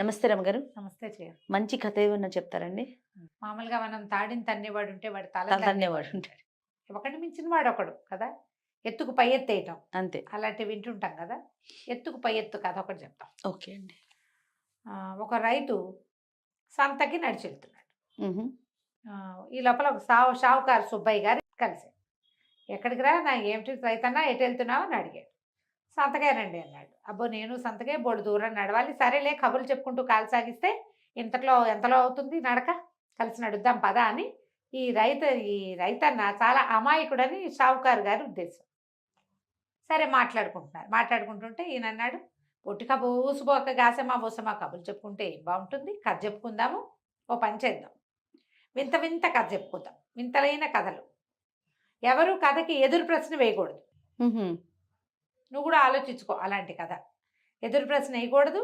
నమస్తే రమగారు. నమస్తే చేయ. మంచి కథ ఏమన్నా చెప్తారండి? మామూలుగా మనం తాడిని తన్నేవాడు ఉంటే వాడు తల తల తన్నేవాడు తన్నేవాడు ఉంటాడు. ఒకడిని మించిన వాడు ఒకడు కదా. ఎత్తుకు పై ఎత్తేయటం అంతే. అలాంటివి వింటుంటాం కదా. ఎత్తుకు పై ఎత్తు కథ ఒకటి చెప్తాం. ఓకే అండి. ఒక రైతు సంతకి నడిచి వెళ్తున్నాడు. హుహు. ఈ లోపల ఒక షావుకారు సుబ్బయ్య గారు కలిసాడు. ఎక్కడికి రా నా ఏమిటి రైతన్నా ఎటు వెళ్తున్నావు అని అడిగాడు. సంతకేనండి అన్నాడు. అబ్బో నేను సంతకే బోడు దూరం నడవాలి. సరేలే కబుర్లు చెప్పుకుంటూ కాలు సాగిస్తే ఎంతలో అవుతుంది నడక, కలిసి నడుద్దాం పదా అని ఈ రైతన్న చాలా అమాయకుడని షావుకారు గారి ఉద్దేశం. సరే మాట్లాడుకుంటుంటే ఈయన అన్నాడు, పొట్టిక బూసుబోక గాసమా బూసమా కబుర్లు చెప్పుకుంటే ఏం బాగుంటుంది, కథ చెప్పుకుందాము, ఓ పని చేద్దాం, వింత వింత కథ చెప్పుకుందాం, వింతలైన కథలు. ఎవరు కథకి ఎదురు ప్రశ్న వేయకూడదు. హుహు. నువ్వు కూడా ఆలోచించుకో. అలాంటి కథ ఎదురు ప్రశ్న వేయకూడదు,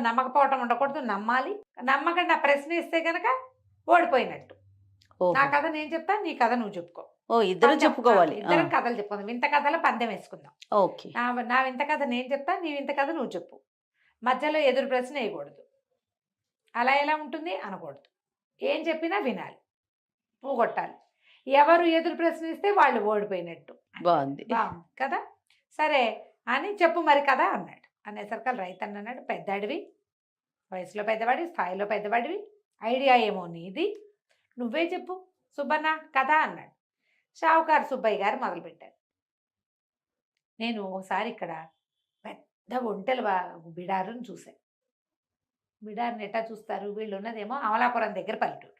నమ్మకపోవటం ఉండకూడదు, నమ్మాలి. నమ్మకండి ఆ ప్రశ్న ఇస్తే కనుక ఓడిపోయినట్టు. నా ఓహో! కథ నేను చెప్తాను, నీ కథ నువ్వు చెప్పుకో. ఇద్దరు చెప్పుకోవాలి. ఇద్దరం కథలు చెప్పుకుందాం, వింత కథల పందెం వేసుకుందాం. ఓకే. నా వింత కథ నేను చెప్తాను, నీ వింత కథ నువ్వు చెప్పు. మధ్యలో ఎదురు ప్రశ్న వేయకూడదు. అలా ఎలా ఉంటుంది అనకూడదు. ఏం చెప్పినా వినాలి, పువ్వు కొట్టాలి. ఎవరు ఎదురు ప్రశ్న ఇస్తే వాళ్ళు ఓడిపోయినట్టు. బాగుంది కదా. సరే అని చెప్పు మరి కదా అన్నాడు. అనేసరికి రైతన్న అన్నాడు, పెద్దాడివి, వయసులో పెద్దవాడి, స్థాయిలో పెద్దవాడివి, ఐడియా ఏమో నీది, నువ్వే చెప్పు సుబ్బన్న కథ అన్నాడు. షావుకారు సుబ్బయ్య గారు మొదలుపెట్టారు. నేను ఒకసారి ఇక్కడ పెద్ద ఒంటెల బిడారుని చూశాను. బిడారుని ఎట్టా చూస్తారు, వీళ్ళు ఉన్నదేమో అమలాపురం దగ్గర పల్లెటూరు.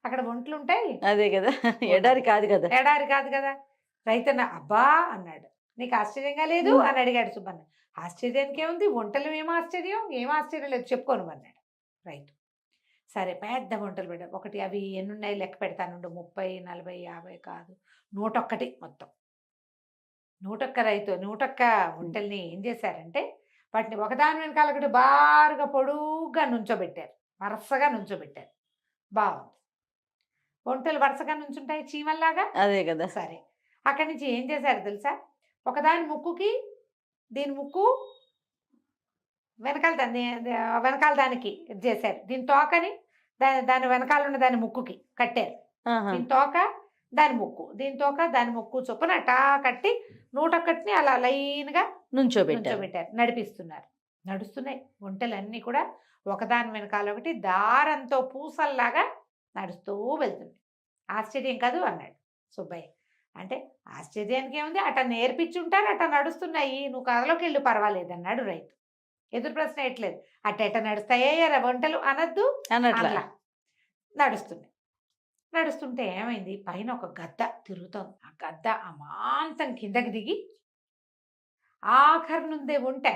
అక్కడ ఒంట్లు ఉంటాయి. అదే కదా, ఎడారి కాదు కదా. ఎడారి కాదు కదా. రైతన్న అబ్బా అన్నాడు. నీకు ఆశ్చర్యంగా లేదు అని అడిగాడు సుబ్బన్న. ఆశ్చర్యానికి ఏముంది, ఒంటలు ఏం ఆశ్చర్యం లేదు, చెప్పుకోను అన్నాడు రైతు. సరే పెద్ద వంటలు పెట్టారు. ఒకటి అవి ఎన్నున్నాయి లెక్క పెడతానుండు, 30, 40, 50 కాదు, 101 మొత్తం. 101 వంటల్ని ఏం చేశారంటే వాటిని ఒకదాని వెనకాల ఒకటి బారుగా పొడుగ్గా నుంచోబెట్టారు, వరుసగా నుంచోబెట్టారు. బాగుంది. వంటలు వరుసగా నుంచుంటాయి చీమల్లాగా. అదే కదా. సరే అక్కడి నుంచి ఏం చేశారు తెలుసా, ఒకదాని ముక్కుకి దీని ముక్కు వెనకాల దానికి చేశారు, దీని తోకని దాని వెనకాల ఉన్న దాని ముక్కుకి కట్టారు. దీని తోక దాని ముక్కు చొప్పున అటా కట్టి 101ని అలా లైన్గా నుంచోబెట్టారు. నడుస్తున్నాయి వంటలన్నీ కూడా ఒకదాని వెనకాల ఒకటి దారంతో పూసల్లాగా నడుస్తూ వెళ్తుంది. ఆశ్చర్యం కాదు అన్నాడు సుబ్బయ్య. అంటే ఆశ్చర్యానికి ఏముంది, అట్లా నేర్పించుంటారు, అట్లా నడుస్తున్నాయి, నువ్వు కథలోకి వెళ్ళు పర్వాలేదు అన్నాడు రైతు. ఎదురు ప్రశ్న ఎట్లేదు. అట్ట నడుస్తాయే వంటలు అనద్దు అట్లా నడుస్తుంటే ఏమైంది, పైన ఒక గద్ద తిరుగుతోంది. ఆ గద్ద అమాంతం కిందకి దిగి ఆఖరి నుండే ఉంటే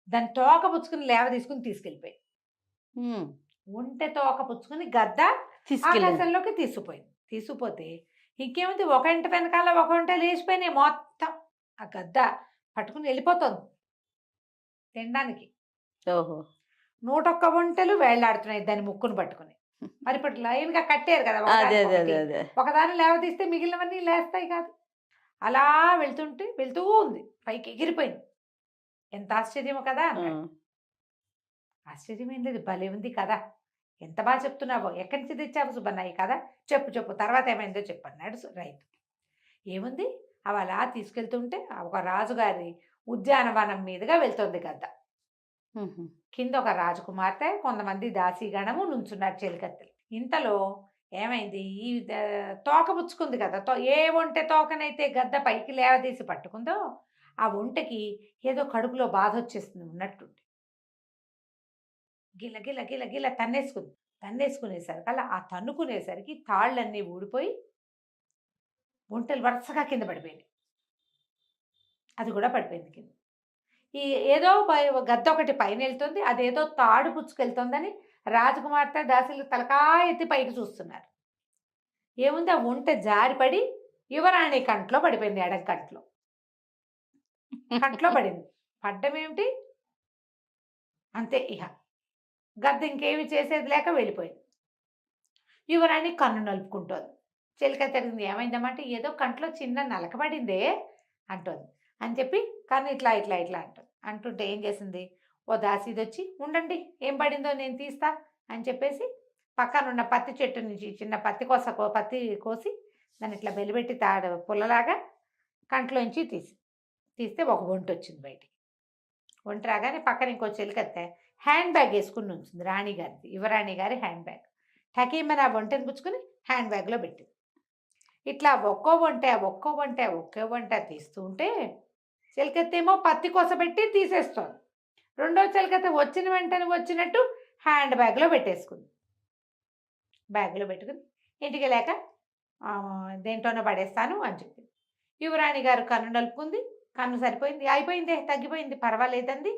దాని తోక పుచ్చుకుని లేవ తీసుకెళ్ళిపోయింది. ఒంటె తోక పుచ్చుకుని గద్ద ఆకాశంలోకి తీసుకుపోతే ఇంకేముంది, ఒక ఇంటి వెనకాల ఒక వంట లేచిపోయినాయి మొత్తం. ఆ గద్ద పట్టుకుని వెళ్ళిపోతుంది తినడానికి. ఓహో. 101 వంటలు వేళ్లాడుతున్నాయి దాని ముక్కును పట్టుకుని. మరి ఇప్పుడు లైన్ గా కట్టారు కదా, ఒకదాన్ని లేవదీస్తే మిగిలినవన్నీ లేస్తాయి కాదు. అలా వెళ్తూ ఉంది, పైకి ఎగిరిపోయింది. ఎంత ఆశ్చర్యమో కదా అన్నాడు. ఆశ్చర్యం ఏం లేదు, భలే ఉంది కదా, ఎంత బాగా చెప్తున్నావో, ఎక్కడి నుంచి తెచ్చావు సుబ్బన్న ఈ కదా, చెప్పు తర్వాత ఏమైందో చెప్పన్నాడు రైతు. ఏముంది, అవి అలా తీసుకెళ్తుంటే ఒక రాజుగారి ఉద్యానవనం మీదుగా వెళ్తుంది గద్ద. కింద ఒక రాజకుమార్తె, కొంతమంది దాసీగణము నుంచున్నారు చెలికత్తెలు. ఇంతలో ఏమైంది, ఈ తోక పుచ్చుకుంది కదా, ఏ ఒంటె తోకనైతే గద్ద పైకి లేవదీసి పట్టుకుందో ఆ ఒంటెకి ఏదో కడుపులో బాధ వచ్చేస్తుంది ఉన్నట్టుండి. గిల గిల గిల గిల తన్నేసుకునేసరికి అలా ఆ తన్నుకునేసరికి తాళ్ళన్నీ ఊడిపోయి ఒంటెలు వరుసగా కింద పడిపోయినాయి. అది కూడా పడిపోయింది కింద. ఏదో గద్ద ఒకటి పైన వెళ్తుంది, అదేదో తాడు పుచ్చుకెళ్తుందని రాజకుమార్తె దాసులు తలకాయ ఎత్తి పైకి చూస్తున్నారు. ఏముంది, ఆ ఒంటె జారిపడి యువరాణి కంట్లో పడిపోయింది. ఎడం కంట్లో పడింది. పడ్డం ఏమిటి, అంతే. ఇక గద్ద ఇంకేమి చేసేది లేక వెళ్ళిపోయింది. యువరాణి కన్ను నలుపుకుంటోంది. చెలిక తిరిగింది. ఏమైందమ్మంటే, ఏదో కంట్లో చిన్న నలకబడిందే అంటోంది అని చెప్పి కన్ను ఇట్లా అంటుంది. అంటుంటే ఏం చేసింది, ఓ దాసీది వచ్చి ఉండండి ఏం పడిందో నేను తీస్తా అని చెప్పేసి పక్కన ఉన్న పత్తి చెట్టు నుంచి చిన్న పత్తి కోసి దాన్ని ఇట్లా వెలిపెట్టి పుల్లలాగా కంట్లోంచి తీస్తే ఒక ఒంటి వచ్చింది బయటికి. ఒంటి రాగానే పక్కన ఇంకో చెలికత్తే హ్యాండ్ బ్యాగ్ వేసుకుని ఉంచింది, రాణిగారిది, యువరాణి గారి హ్యాండ్ బ్యాగ్. టకీమని ఆ ఒంటని పుచ్చుకొని హ్యాండ్ బ్యాగ్లో పెట్టింది. ఇట్లా ఒక్కో వంట తీస్తూ ఉంటే చెలికత్తేమో పత్తి కోసబెట్టి తీసేస్తోంది. రెండో చెలికత్త వచ్చిన వెంటనే వచ్చినట్టు హ్యాండ్ బ్యాగ్లో పెట్టేసుకుంది. బ్యాగ్లో పెట్టుకుని ఇంటికి వెళ్ళాక దేంట్లోనో పడేస్తాను అని చెప్పింది. యువరాణి గారు కన్ను నలుపుకుంది, కన్ను సరిపోయింది, అయిపోయిందే, తగ్గిపోయింది, పర్వాలేదండి.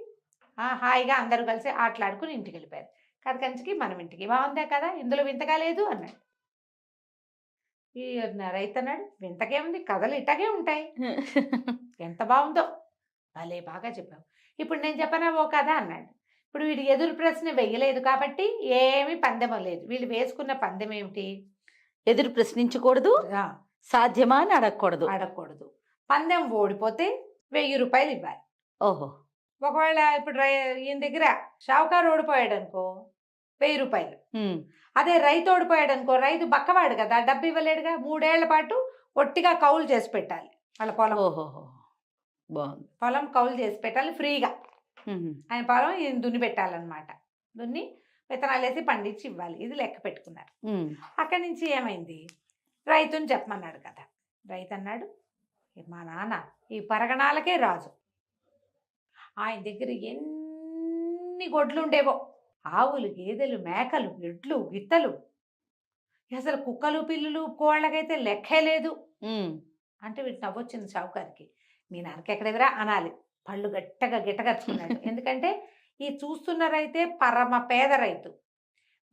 హాయిగా అందరూ కలిసి ఆటలాడుకుని ఇంటికి వెళ్ళిపోయారు. కథ కంచికి మనం ఇంటికి. బాగుందే కదా, ఇందులో వింతగా లేదు అన్నాడు. ఈ రైతు అన్నాడు, వింతకే ఉంది, కథలు ఇట్టగే ఉంటాయి, ఎంత బాగుందో, భలే బాగా చెప్పావు. ఇప్పుడు నేను చెప్పనా ఓ కథ అన్నాడు. ఇప్పుడు వీడు ఎదురు ప్రశ్న వెయ్యలేదు కాబట్టి ఏమీ పందెం లేదు. వీళ్ళు వేసుకున్న పందెం ఏమిటి? ఎదురు ప్రశ్నించకూడదు, సాధ్యమా అని అడగకూడదు. పందెం ఓడిపోతే 1000 రూపాయలు ఇవ్వాలి. ఓహో. ఒకవేళ ఇప్పుడు ఈయన దగ్గర షావుకారు ఓడిపోయాడు అనుకో 1000 రూపాయలు. అదే రైతు ఓడిపోయాడు అనుకో, రైతు బక్కవాడు కదా, డబ్బు ఇవ్వలేడుగా. 3 ఏళ్ల పాటు ఒట్టిగా కౌలు చేసి పెట్టాలి వాళ్ళ పొలం. బాగుంది. పొలం కౌలు చేసి పెట్టాలి ఫ్రీగా. ఆయన పొలం ఈయన దున్ని పెట్టాలన్నమాట. దున్ని విత్తనాలు వేసి పండించి ఇవ్వాలి. ఇది లెక్క పెట్టుకున్నారు. అక్కడి నుంచి ఏమైంది, రైతుని చెప్పమన్నాడు కదా. రైతు అన్నాడు, మా నాన్న ఈ పరగణాలకే రాజు. ఆయన దగ్గర ఎన్ని గొడ్లు ఉండేవో, ఆవులు, గేదెలు, మేకలు, ఎడ్లు, గిత్తలు, అసలు కుక్కలు, పిల్లులు, కోళ్ళకైతే లెక్కే లేదు. అంటే వీటి నవ్వొచ్చింది షావుకారికి. మీ నాన్నకి ఎక్కడెవరా అనాలి. పళ్ళు గిట్టగరుచుకున్నాడు. ఎందుకంటే ఈ చూస్తున్న రైతే పరమ పేద రైతు.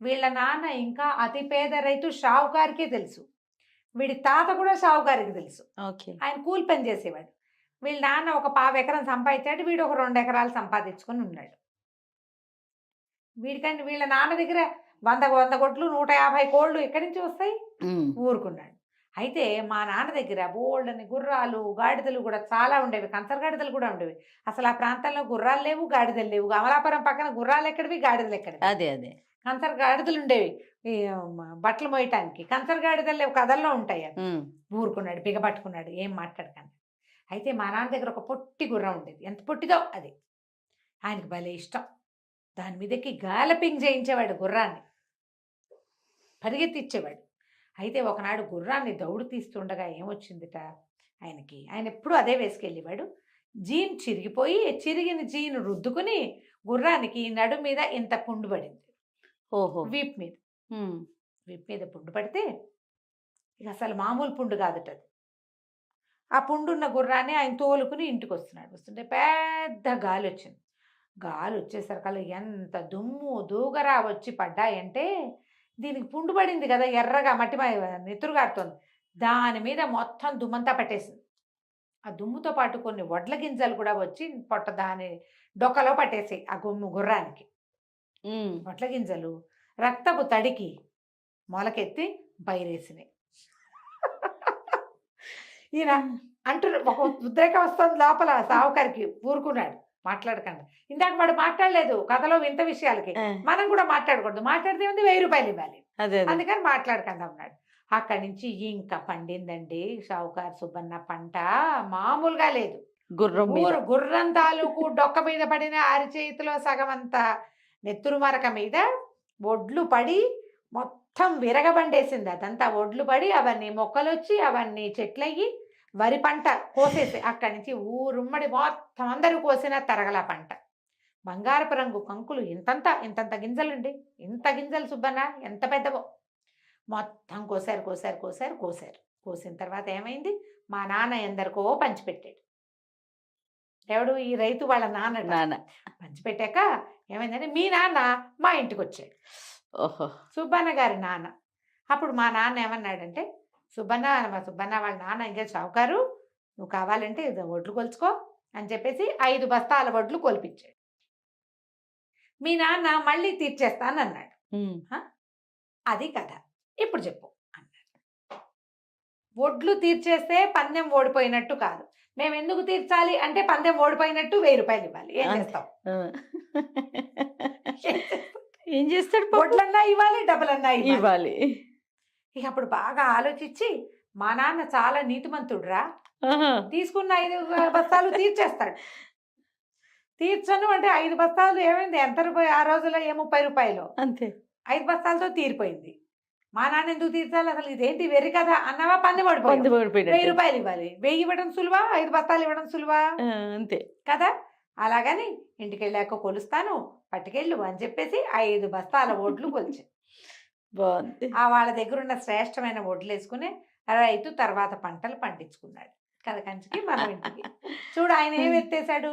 వీళ్ళ నాన్న ఇంకా అతి పేద రైతు షావుకారికే తెలుసు. వీడి తాత కూడా షావుకారికి తెలుసు. ఆయన కూలి పని చేసేవాడు. వీళ్ళ నాన్న ఒక 1/2 ఎకరం సంపాదించాడు, వీడు ఒక 2 ఎకరాలు సంపాదించుకొని ఉన్నాడు. వీడికంటే వీళ్ళ నాన్న దగ్గర 100 గొడ్లు, 150 కోళ్ళు ఎక్కడి నుంచి వస్తాయి? ఊరుకున్నాడు. అయితే మా నాన్న దగ్గర బోల్డని గుర్రాలు, గాడిదలు కూడా చాలా ఉండేవి. కంచర గాడిదలు కూడా ఉండేవి. అసలు ఆ ప్రాంతంలో గుర్రాలు లేవు, గాడిదలు లేవు. అమలాపురం పక్కన గుర్రాలు ఎక్కడివి, గాడిదలు ఎక్కడివి? అదే కంచర గాడిదలు ఉండేవి ఈ బట్టలు మోయటానికి. కంచర గాడిదలు లేవు, కథల్లో ఉంటాయి. ఊరుకున్నాడు, బిగపట్టుకున్నాడు, ఏం మాట్లాడకండి. అయితే మా నాన్న దగ్గర ఒక పొట్టి గుర్రం ఉండేది. ఎంత పొట్టిదో అది. ఆయనకి భలే ఇష్టం. దాని మీదకి గాలపింగ్ చేయించేవాడు, గుర్రాన్ని పరిగెత్తిచ్చేవాడు. అయితే ఒకనాడు గుర్రాన్ని దౌడు తీస్తుండగా ఏమొచ్చిందిట ఆయనకి. ఆయన ఎప్పుడూ అదే వేసుకెళ్ళేవాడు. జీన్ చిరిగిపోయి, చిరిగిన జీను రుద్దుకుని గుర్రానికి నడు మీద ఇంత పుండు పడింది. వీప్ మీద పుండు పడితే ఇక అసలు మామూలు పుండు కాదుట అది. ఆ పుండున్న గుర్రాన్ని ఆయన తోలుకుని ఇంటికి వస్తుంటే పెద్ద గాలి వచ్చింది. గాలి వచ్చేసరికల్లా ఎంత దుమ్ము దూగరా వచ్చి పడ్డాయంటే, దీనికి పుండు పడింది కదా, ఎర్రగా మట్టి నెత్తురుగారుతోంది. దాని మీద మొత్తం దుమ్మంతా పట్టేసింది. ఆ దుమ్ముతో పాటు కొన్ని వడ్ల గింజలు కూడా వచ్చి దాని డొక్కలో పట్టేసాయి ఆ గుర్రానికి. వడ్ల గింజలు రక్తపు తడికి మొలకెత్తి బయరేసినాయి. ఈయన అంటున్నారు, ఒక ఉద్రేకం వస్తుంది లోపల. సావుకారికి ఊరుకున్నాడు, మాట్లాడకండి. ఇందాక వాడు మాట్లాడలేదు కథలో వింత విషయాలకి, మనం కూడా మాట్లాడకూడదు. మాట్లాడితే ఉంది 1000 రూపాయలు ఇవ్వాలి, అందుకని మాట్లాడకండి అన్నాడు. అక్కడి నుంచి ఇంకా పండిందండి షావుకారు సుబ్బన్న పంట, మామూలుగా లేదు. గుర్రం తాలూకు డొక్క మీద పడిన అరిచేతిలో సగం అంత నెత్తురు మరక మీద ఒడ్లు పడి మొత్తం విరగబండేసింది. అదంతా ఒడ్లు పడి అవన్నీ మొక్కలు వచ్చి అవన్నీ చెట్లయ్యి వరి పంట కోసేసి అక్కడి నుంచి ఊరుమ్మడి మొత్తం అందరూ కోసిన తరగల పంట. బంగారపు రంగు కంకులు ఇంతంత గింజలుండి, ఇంత గింజలు సుబ్బన్న ఎంత పెద్దవో. మొత్తం కోసారు. కోసిన తర్వాత ఏమైంది, మా నాన్న ఎందరికో పంచిపెట్టాడు. ఎవడు? ఈ రైతు వాళ్ళ నాన్న. పంచిపెట్టాక ఏమైందంటే, మీ నాన్న మా ఇంటికి వచ్చాడు. సుబ్బన్న గారి నాన్న. అప్పుడు మా నాన్న ఏమన్నాడంటే, సుబ్బన్న వాళ్ళ నాన్న ఇంకా షావుకారు, నువ్వు కావాలంటే వడ్లు కొలుచుకో అని చెప్పేసి 5 బస్తాల వడ్లు కొలిపించాడు. మీ నాన్న మళ్ళీ తీర్చేస్తానన్నాడు. అది కథ, ఇప్పుడు చెప్పు అన్నాడు. వడ్లు తీర్చేస్తే పందెం ఓడిపోయినట్టు కాదు, మేము ఎందుకు తీర్చాలి అంటే పందెం ఓడిపోయినట్టు 1000 రూపాయలు ఇవ్వాలి. ఏం అంతే. చేస్తాం? ఆ. ఏం చేస్తాడు పాపం? వడ్లన్నా ఇవ్వాలి, డబ్బులన్నా ఇవ్వాలి. ఇవ్వాలి. ఇక అప్పుడు బాగా ఆలోచించి మా నాన్న చాలా నీతిమంతుడురా, ఆహా. తీసుకున్న 5 బస్తాలు తీర్చేస్తాడు. తీర్చను అంటే 5 బస్తాలు ఏమైంది, ఎంత రూపాయి ఆ రోజుల్లో, ఏ 30 రూపాయలు, అంతే. 5 బస్తాలతో తీరిపోయింది. మా నాన్న ఎందుకు తీర్చాలి, అసలు ఇదేంటి వెర్రి కదా అన్నవా, పంది పంది పడిపోయింది. 1000 ఓడిపోయినట్టు. రూపాయలు ఇవ్వాలి, 1000 ఇవ్వడం సులువా, 5 బస్తాలు ఇవ్వడం సులువా అంతే. కదా. అలాగని ఇంటికి వెళ్ళాక కొలుస్తాను, పట్టుకెళ్ళు అని చెప్పేసి 5 బస్తాల ఓట్లు కొలిచి బాగుంది. వాళ్ళ దగ్గర ఉన్న శ్రేష్టమైన ఓట్లు వేసుకుని రైతు తర్వాత పంటలు పండించుకున్నాడు. కథకంచికి మనం ఇంటికి చూడు, ఆయన ఏం ఎత్తేసాడు,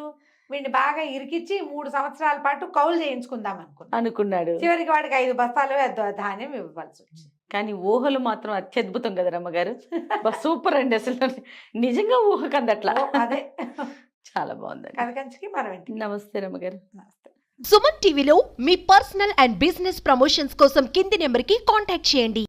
వీడిని బాగా ఇరికిచ్చి 3 సంవత్సరాల పాటు కౌలు చేయించుకుందాం అనుకున్నాడు. చివరికి వాడికి 5 బస్తాలు ధాన్యం ఇవ్వాల్సి వచ్చింది. కానీ ఊహలు మాత్రం అత్యద్భుతం కదా రమ్మగారు. సూపర్ అండి, అసలు నిజంగా ఊహ కందట్లా. అదే చాలా బాగుందండి. కథకంచికి మనం ఇంటికి. నమస్తే రమ్మగారు. నమస్తే. సుమన్ టీవీలో మీ పర్సనల్ అండ్ బిజినెస్ ప్రమోషన్స్ కోసం కింది నెంబర్కి కాంటాక్ట్ చేయండి.